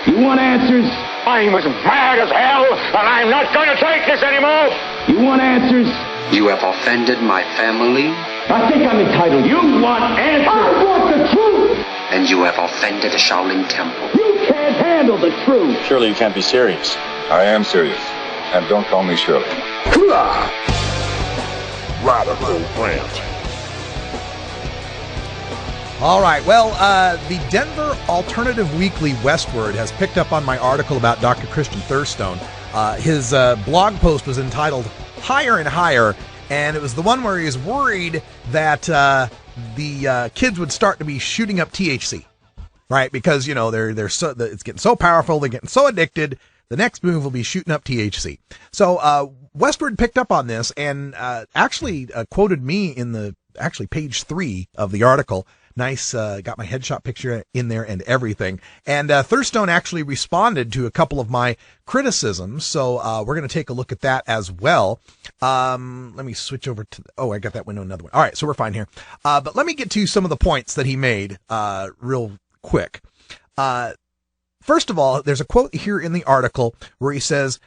You want answers? I'm as mad as hell, and I'm not going to take this anymore. You want answers? You have offended my family. I think I'm entitled. You want answers? I want the truth. And you have offended the Shaolin Temple. You can't handle the truth. Surely you can't be serious. I am serious. And don't call me Shirley. Radical Rant. All right, well, the Denver Alternative Weekly WestWord has picked up on my article about Dr. Christian Thurstone. His blog post was entitled Higher and Higher, and it was the one where he was worried that the kids would start to be shooting up THC, right? Because, you know, it's getting so powerful, they're getting so addicted, the next move will be shooting up THC. So WestWord picked up on this and actually quoted me in page 3 of the article. Nice, got my headshot picture in there and everything. And Thurstone actually responded to a couple of my criticisms, so we're going to take a look at that as well. Let me switch over to... I got that window, another one. All right, so we're fine here. But let me get to some of the points that he made real quick. First of all, there's a quote here in the article where he says,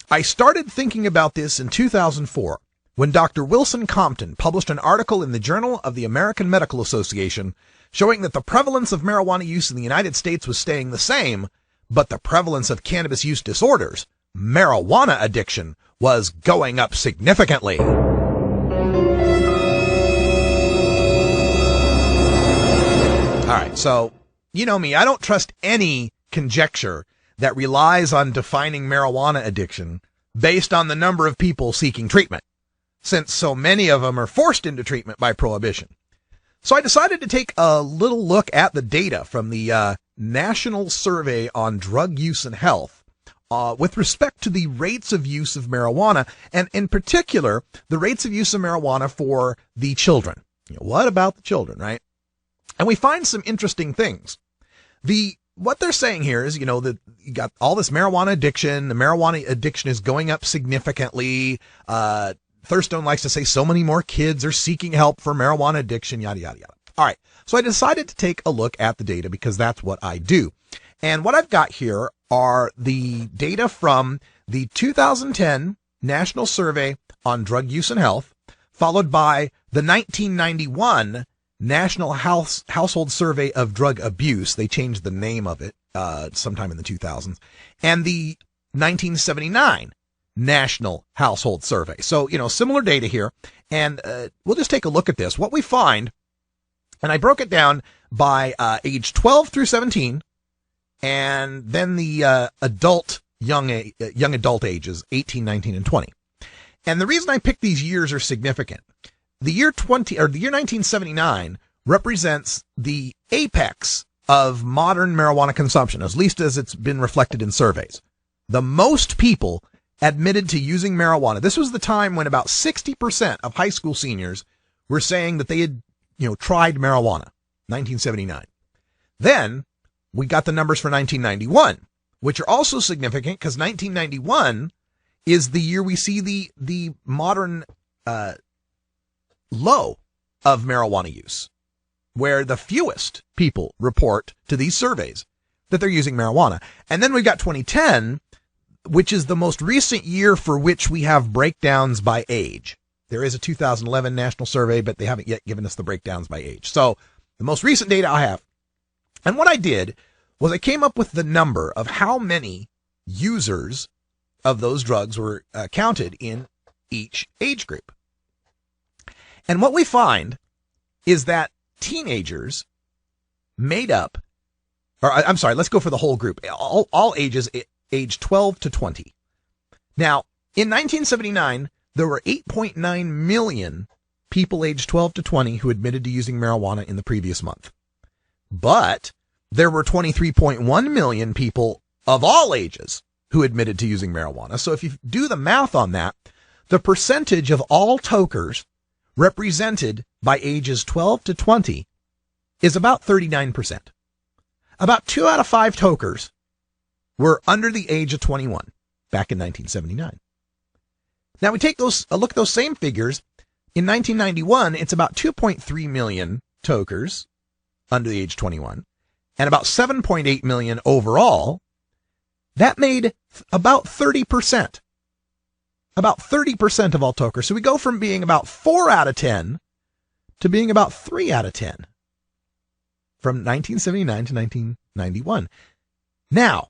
"I started thinking about this in 2004. When Dr. Wilson Compton published an article in the Journal of the American Medical Association showing that the prevalence of marijuana use in the United States was staying the same, but the prevalence of cannabis use disorders, marijuana addiction, was going up significantly." All right, so you know me, I don't trust any conjecture that relies on defining marijuana addiction based on the number of people seeking treatment, since so many of them are forced into treatment by prohibition. So I decided to take a little look at the data from the National Survey on Drug Use and Health with respect to the rates of use of marijuana, and in particular, the rates of use of marijuana for the children. You know, what about the children, right? And we find some interesting things. What they're saying here is, you know, that you got all this marijuana addiction. The marijuana addiction is going up significantly. Thurstone likes to say so many more kids are seeking help for marijuana addiction, yada, yada, yada. All right. So I decided to take a look at the data because that's what I do. And what I've got here are the data from the 2010 National Survey on Drug Use and Health, followed by the 1991 National Household Survey of Drug Abuse. They changed the name of it sometime in the 2000s. And the 1979 National Household Survey. So, you know, similar data here. And we'll just take a look at this. What we find, and I broke it down by age 12 through 17, and then the young adult ages, 18, 19, and 20. And the reason I picked these years are significant. The year 1979 represents the apex of modern marijuana consumption, at least as it's been reflected in surveys. The most people admitted to using marijuana. This was the time when about 60% of high school seniors were saying that they had, tried marijuana. 1979. Then we got the numbers for 1991, which are also significant because 1991 is the year we see the modern low of marijuana use, where the fewest people report to these surveys that they're using marijuana. And then we've got 2010, which is the most recent year for which we have breakdowns by age. There is a 2011 national survey, but they haven't yet given us the breakdowns by age. So the most recent data I have. And what I did was I came up with the number of how many users of those drugs were counted in each age group. And what we find is that teenagers made up, let's go for the whole group, all ages, age 12 to 20. Now, in 1979, there were 8.9 million people aged 12 to 20 who admitted to using marijuana in the previous month. But there were 23.1 million people of all ages who admitted to using marijuana. So if you do the math on that, the percentage of all tokers represented by ages 12 to 20 is about 39%. About 2 out of 5 tokers were under the age of 21 back in 1979. Now we take a look at those same figures. In 1991, it's about 2.3 million tokers under the age 21 and about 7.8 million overall That made about 30%. About 30% of all tokers. So we go from being about 4 out of 10 to being about 3 out of 10 from 1979 to 1991. Now,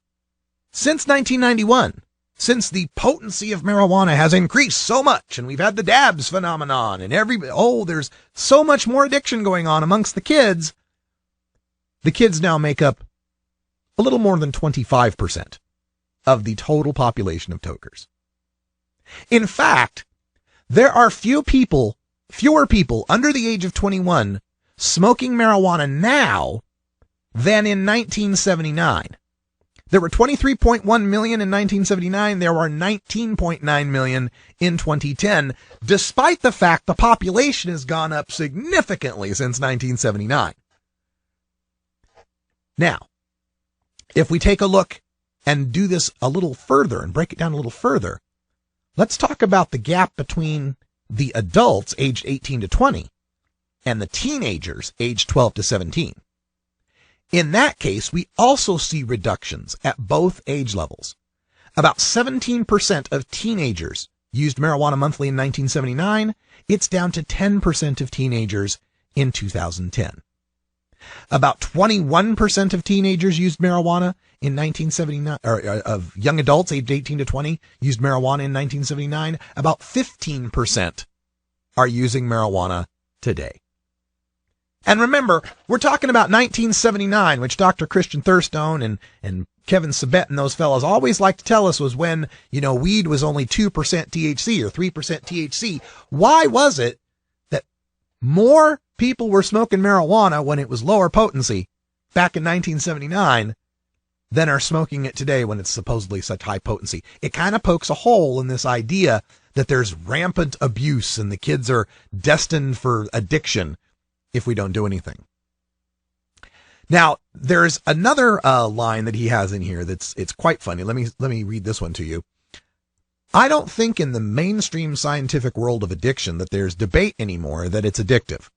since 1991, since the potency of marijuana has increased so much, and we've had the dabs phenomenon, and there's so much more addiction going on amongst the kids now make up a little more than 25% of the total population of tokers. In fact, there are fewer people under the age of 21 smoking marijuana now than in 1979. There were 23.1 million in 1979. There were 19.9 million in 2010, despite the fact the population has gone up significantly since 1979. Now, if we take a look and do this a little further and break it down a little further, let's talk about the gap between the adults aged 18 to 20 and the teenagers aged 12 to 17. In that case, we also see reductions at both age levels. About 17% of teenagers used marijuana monthly in 1979. It's down to 10% of teenagers in 2010. About 21% of teenagers used marijuana in 1979, or of young adults aged 18 to 20 used marijuana in 1979. About 15% are using marijuana today. And remember, we're talking about 1979, which Dr. Christian Thurstone and Kevin Sabet and those fellows always like to tell us was when, weed was only 2% THC or 3% THC. Why was it that more people were smoking marijuana when it was lower potency back in 1979 than are smoking it today when it's supposedly such high potency? It kind of pokes a hole in this idea that there's rampant abuse and the kids are destined for addiction if we don't do anything. Now, there's another line that he has in here it's quite funny. Let me read this one to you. I don't think in the mainstream scientific world of addiction that there's debate anymore that it's addictive.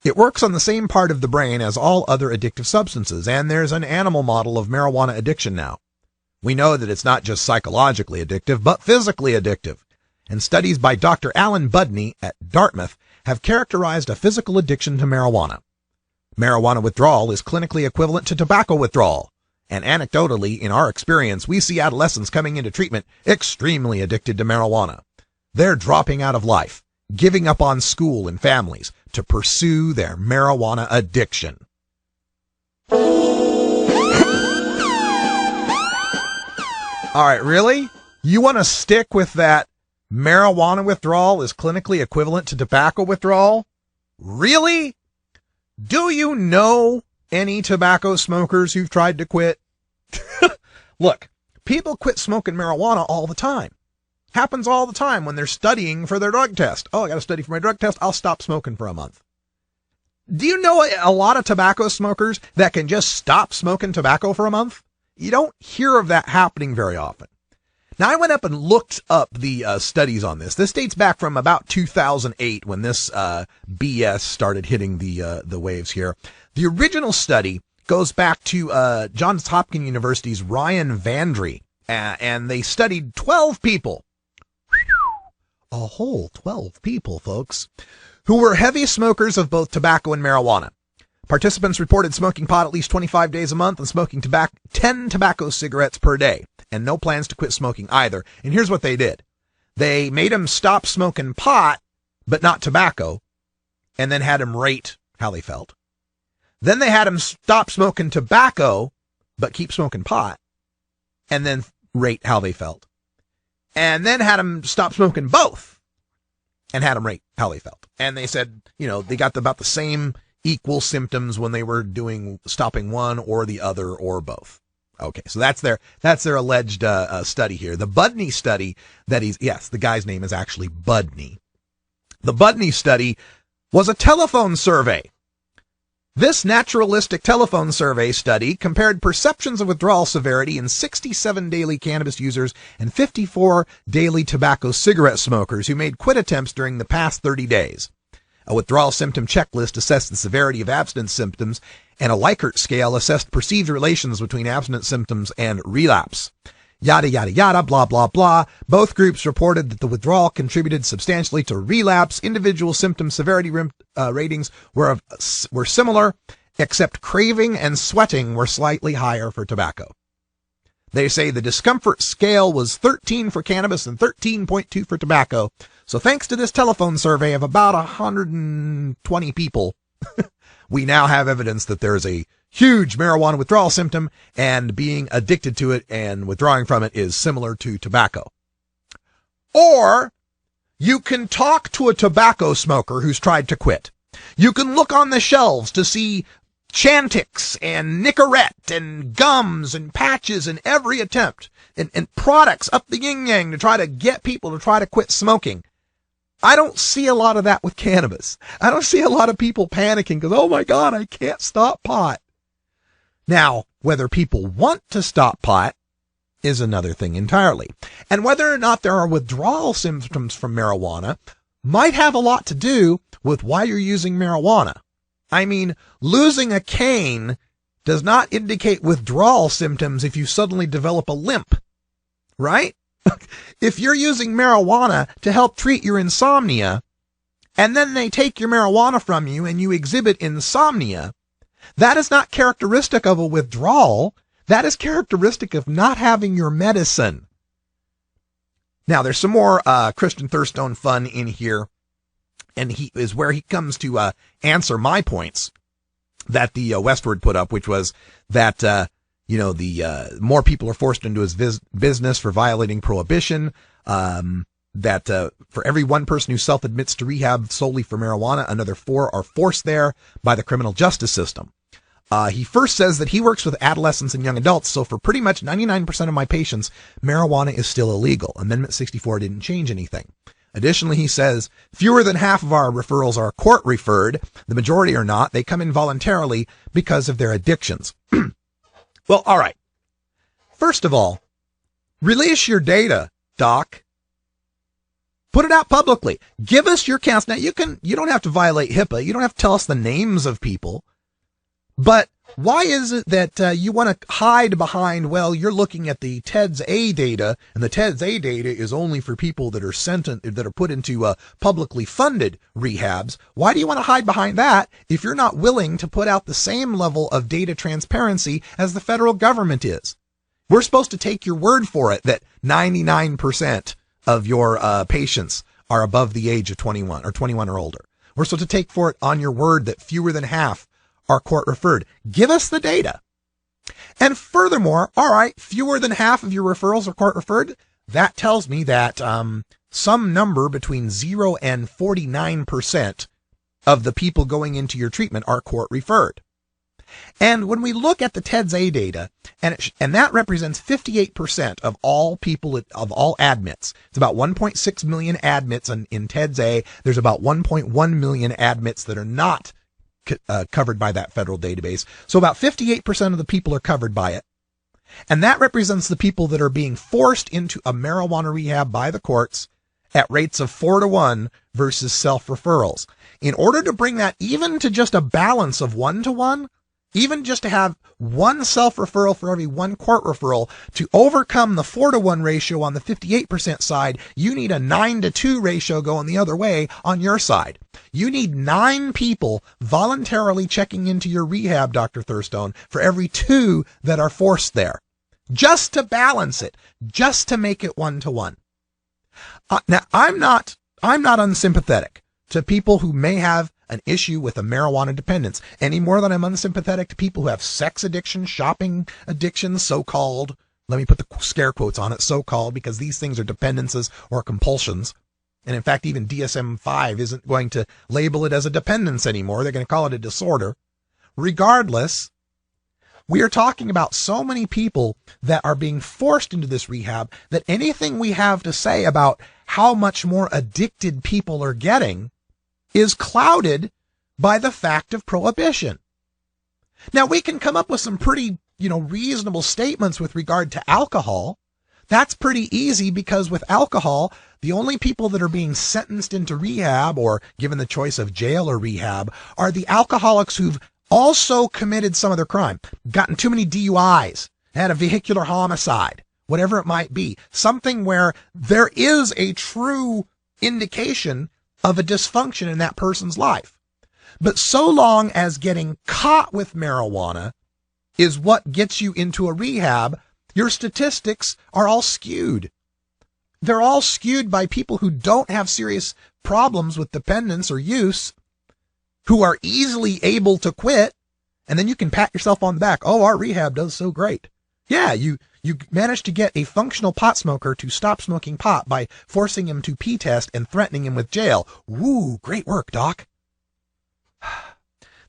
It works on the same part of the brain as all other addictive substances, and there's an animal model of marijuana addiction now. We know that it's not just psychologically addictive, but physically addictive. And studies by Dr. Alan Budney at Dartmouth have characterized a physical addiction to marijuana. Marijuana withdrawal is clinically equivalent to tobacco withdrawal. And anecdotally, in our experience, we see adolescents coming into treatment extremely addicted to marijuana. They're dropping out of life, giving up on school and families to pursue their marijuana addiction. All right, really? You want to stick with that marijuana withdrawal is clinically equivalent to tobacco withdrawal? Really? Do you know any tobacco smokers who've tried to quit? Look, people quit smoking marijuana all the time. Happens all the time when they're studying for their drug test. Oh, I got to study for my drug test. I'll stop smoking for a month. Do you know a lot of tobacco smokers that can just stop smoking tobacco for a month? You don't hear of that happening very often. Now, I went up and looked up the studies on this. This dates back from about 2008 when this BS started hitting the waves here. The original study goes back to Johns Hopkins University's Ryan Vandry, and they studied 12 people. A whole 12 people, folks, who were heavy smokers of both tobacco and marijuana. Participants reported smoking pot at least 25 days a month and smoking 10 tobacco cigarettes per day, and no plans to quit smoking either. And here's what they did. They made them stop smoking pot, but not tobacco, and then had them rate how they felt. Then they had them stop smoking tobacco, but keep smoking pot, and then rate how they felt. And then had them stop smoking both, and had them rate how they felt. And they said, they got about the same equal symptoms when they were stopping one or the other or both. Okay, so that's their alleged study here. The Budney study the guy's name is actually Budney. The Budney study was a telephone survey. This naturalistic telephone survey study compared perceptions of withdrawal severity in 67 daily cannabis users and 54 daily tobacco cigarette smokers who made quit attempts during the past 30 days. A withdrawal symptom checklist assessed the severity of abstinence symptoms, and a Likert scale assessed perceived relations between abstinence symptoms and relapse. yada, yada, yada, blah, blah, blah. Both groups reported that the withdrawal contributed substantially to relapse. Individual symptom severity ratings were similar, except craving and sweating were slightly higher for tobacco. They say the discomfort scale was 13 for cannabis and 13.2 for tobacco. So thanks to this telephone survey of about 120 people, we now have evidence that there is a huge marijuana withdrawal symptom, and being addicted to it and withdrawing from it is similar to tobacco. Or you can talk to a tobacco smoker who's tried to quit. You can look on the shelves to see Chantix and Nicorette and gums and patches in every attempt, and products up the yin-yang to try to get people to try to quit smoking. I don't see a lot of that with cannabis. I don't see a lot of people panicking because, oh my God, I can't stop pot. Now, whether people want to stop pot is another thing entirely. And whether or not there are withdrawal symptoms from marijuana might have a lot to do with why you're using marijuana. I mean, losing a cane does not indicate withdrawal symptoms if you suddenly develop a limp, right? If you're using marijuana to help treat your insomnia, and then they take your marijuana from you and you exhibit insomnia, that is not characteristic of a withdrawal. That is characteristic of not having your medicine. Now, there's some more Christian Thurstone fun in here, and he is where he comes to answer my points that the WestWord put up, which was that the more people are forced into his business for violating prohibition, that for every one person who self-admits to rehab solely for marijuana, another 4 are forced there by the criminal justice system. He first says that he works with adolescents and young adults, so for pretty much 99% of my patients, marijuana is still illegal. Amendment 64 didn't change anything. Additionally, he says, fewer than half of our referrals are court-referred. The majority are not. They come in voluntarily because of their addictions. Well, all right. First of all, release your data, doc. Put it out publicly. Give us your counts. Now, you don't have to violate HIPAA. You don't have to tell us the names of people. But why is it that you want to hide behind, well, you're looking at the TEDS-A data, and the TEDS-A data is only for people that are put into publicly funded rehabs? Why do you want to hide behind that if you're not willing to put out the same level of data transparency as the federal government is? We're supposed to take your word for it that 99% of your patients are above the age of 21 or 21 or older. We're supposed to take for it on your word that fewer than half are court referred. Give us the data. And furthermore, all right, fewer than half of your referrals are court referred. That tells me that some number between 0 and 49% of the people going into your treatment are court referred. And when we look at the TEDS-A data, and that represents 58% of all people, of all admits. It's about 1.6 million admits in TEDS-A. There's about 1.1 million admits that are not covered by that federal database. So about 58% of the people are covered by it. And that represents the people that are being forced into a marijuana rehab by the courts at rates of 4-to-1 versus self-referrals. In order to bring that even to just a balance of 1-to-1, even just to have one self-referral for every one court referral, to overcome the 4-to-1 ratio on the 58% side, you need a 9-to-2 ratio going the other way on your side. You need 9 people voluntarily checking into your rehab, Dr. Thurstone, for every 2 that are forced there. Just to balance it, just to make it 1-to-1. Now, I'm not unsympathetic to people who may have an issue with a marijuana dependence any more than I'm unsympathetic to people who have sex addiction, shopping addiction, so-called. Let me put the scare quotes on it, so-called, because these things are dependences or compulsions. And in fact, even DSM-5 isn't going to label it as a dependence anymore. They're going to call it a disorder. Regardless, we are talking about so many people that are being forced into this rehab that anything we have to say about how much more addicted people are getting is clouded by the fact of prohibition. Now, we can come up with some pretty, reasonable statements with regard to alcohol. That's pretty easy because with alcohol, the only people that are being sentenced into rehab or given the choice of jail or rehab are the alcoholics who've also committed some other crime, gotten too many DUIs, had a vehicular homicide, whatever it might be. Something where there is a true indication of a dysfunction in that person's life. But so long as getting caught with marijuana is what gets you into a rehab, your statistics are all skewed. They're all skewed by people who don't have serious problems with dependence or use, who are easily able to quit, and then you can pat yourself on the back. Oh, our rehab does so great. Yeah, you managed to get a functional pot smoker to stop smoking pot by forcing him to pee test and threatening him with jail. Woo, great work, Doc.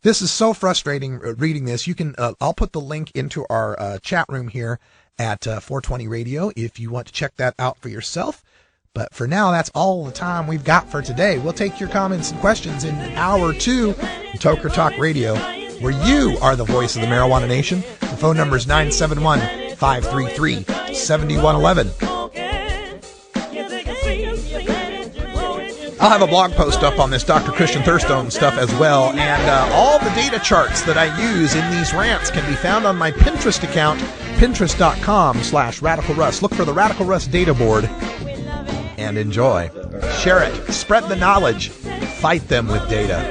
This is so frustrating reading this. You can, I'll put the link into our chat room here at 420 Radio if you want to check that out for yourself. But for now, that's all the time we've got for today. We'll take your comments and questions in hour 2 of Toker Talk Radio, where you are the voice of the Marijuana Nation. The phone number is 971-533-7111. I'll have a blog post up on this Dr. Christian Thurstone stuff as well, and all the data charts that I use in these rants can be found on my Pinterest account, pinterest.com/RadicalRuss. Look for the Radical Russ data board and enjoy. Share it. Spread the knowledge. Fight them with data.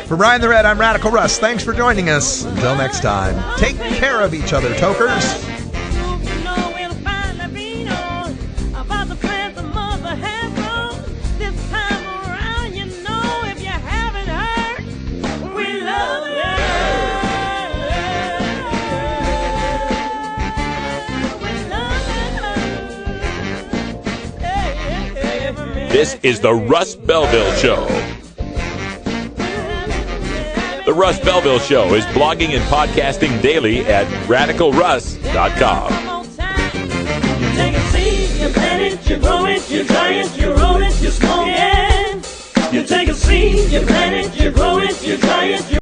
For Brian the Red, I'm Radical Russ. Thanks for joining us. Until next time, take care of each other, tokers. This is the Russ Belville Show. The Russ Belville Show is blogging and podcasting daily at RadicalRuss.com. You take a seed, you plant it, you grow it, you dry it, you roll it, you smoke it. You take a seed, you plant it, you grow it, you dry it, you